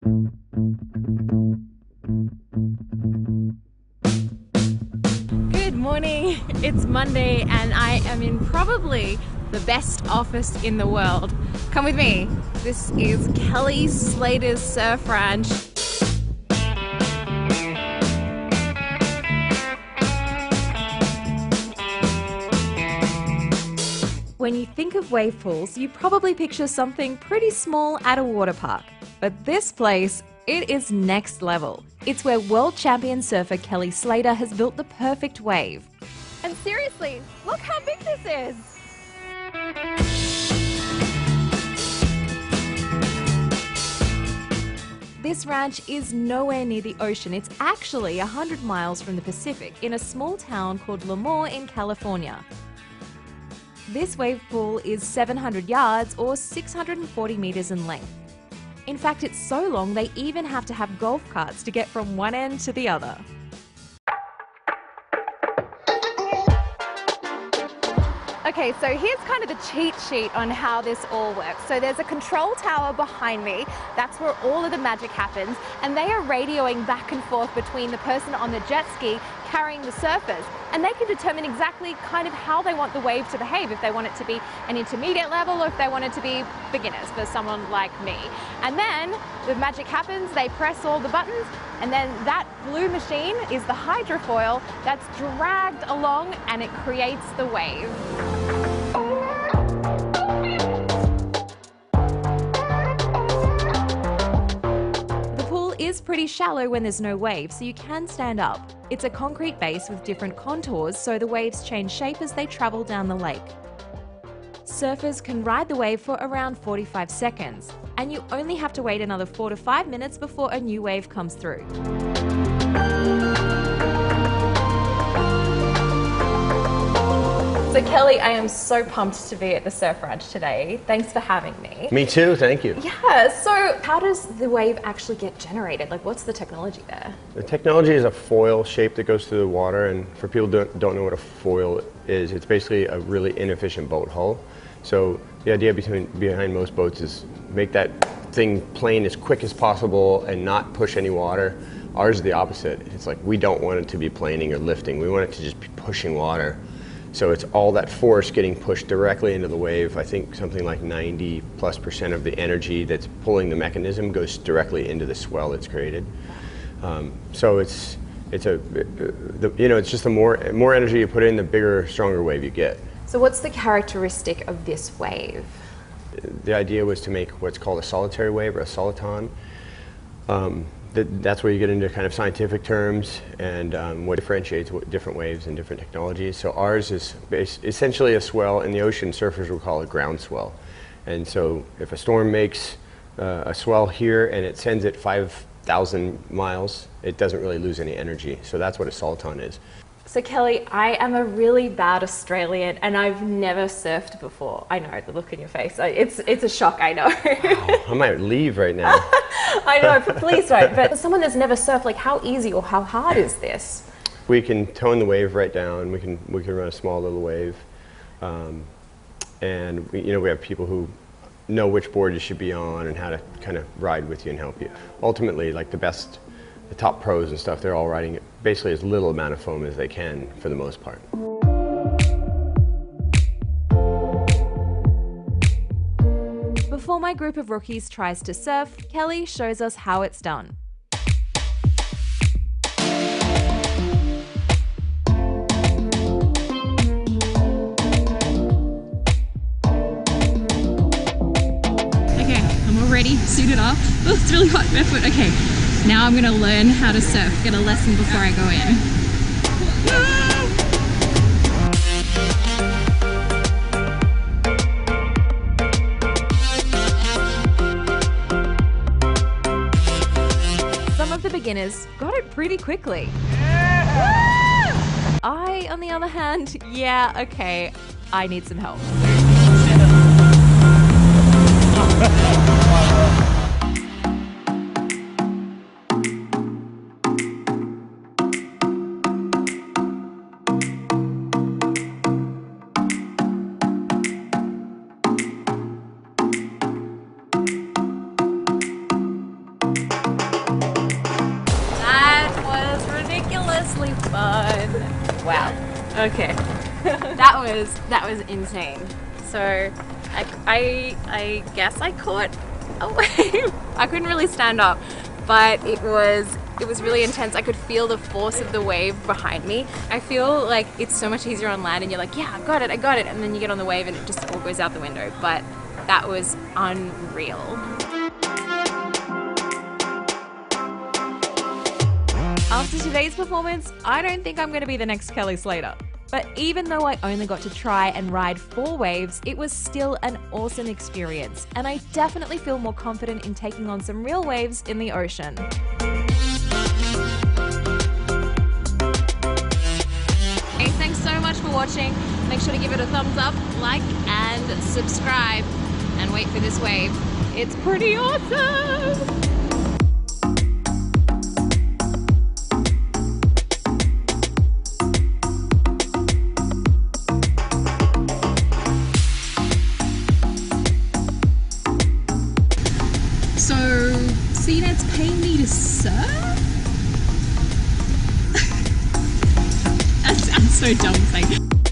Good morning, it's Monday and I am in probably the best office in the world. Come with me. This is Kelly Slater's surf ranch. When you think of wave pools, you probably picture something pretty small at a water park. But this place, it is next level. It's where world champion surfer Kelly Slater has built the perfect wave. And seriously, look how big this is! This ranch is nowhere near the ocean. It's actually 100 miles from the Pacific in a small town called 르무어에 in California. This wave pool is 700 yards or 640 meters in length. In fact, it's so long they even have to have golf carts to get from one end to the other. Okay, so here's kind of the cheat sheet on how this all works. So there's a control tower behind me. That's where all of the magic happens. And they are radioing back and forth between the person on the jet ski carrying the surfers. And they can determine exactly kind of how they want the wave to behave, if they want it to be an intermediate level or if they want it to be beginners for someone like me. And then the magic happens, they press all the buttons, and then that blue machine is the hydrofoil that's dragged along and it creates the wave. The pool is pretty shallow when there's no wave, so you can stand up. It's a concrete base with different contours, so the waves change shape as they travel down the lake. Surfers can ride the wave for around 45 seconds, and you only have to wait another 4 to 5 minutes before a new wave comes through. So Kelly, I am so pumped to be at the surf ranch today. Thanks for having me. Me too, thank you. Yeah, so how does the wave actually get generated? Like, what's the technology there? The technology is a foil shape that goes through the water, and for people who don't know what a foil is, it's basically a really inefficient boat hull. So the idea behind most boats is make that thing plane as quick as possible and not push any water. Ours is the opposite. It's like we don't want it to be planing or lifting. We want it to just be pushing water. So it's all that force getting pushed directly into the wave. I think something like 90+% of the energy that's pulling the mechanism goes directly into the swell that's created. So it's just the more energy you put in, the bigger, stronger wave you get. So what's the characteristic of this wave? The idea was to make what's called a solitary wave or a soliton. That's where you get into kind of scientific terms and what differentiates different waves and different technologies. So ours is essentially a swell. In the ocean, surfers will call it ground swell. And so if a storm makes a swell here and it sends it 5,000 miles, it doesn't really lose any energy. So that's what a soliton is. So Kelly, I am a really bad Australian and I've never surfed before. I know, the look in your face. It's a shock, I know. Wow, I might leave right now. I know, please don't. But someone that's never surfed, like how easy or how hard is this? We can tone the wave right down. We can run a small little wave. And we have people who know which board you should be on and how to kind of ride with you and help you. Ultimately, like the top pros and stuff, they're all riding basically as little amount of foam as they can for the most part. Before my group of rookies tries to surf, Kelly shows us how it's done. Okay, I'm all ready, suited up. Oh, it's really hot, barefoot. Okay, now I'm gonna learn how to surf, get a lesson before I go in. Some of the beginners got it pretty quickly. I, on the other hand, yeah, okay, I need some help. ridiculously fun. Wow. Okay. That was insane. So I guess I caught a wave. I couldn't really stand up, but it was really intense. I could feel the force of the wave behind me. I feel like it's so much easier on land and you're like, yeah, I got it, and then you get on the wave and it just all goes out the window. But that was unreal. After today's performance, I don't think I'm going to be the next Kelly Slater. But even though I only got to try and ride 4 waves, it was still an awesome experience, and I definitely feel more confident in taking on some real waves in the ocean. Hey, thanks so much for watching. Make sure to give it a thumbs up, like, and subscribe, and wait for this wave. It's pretty awesome! So, CNET's paying me to surf? That sounds so dumb saying.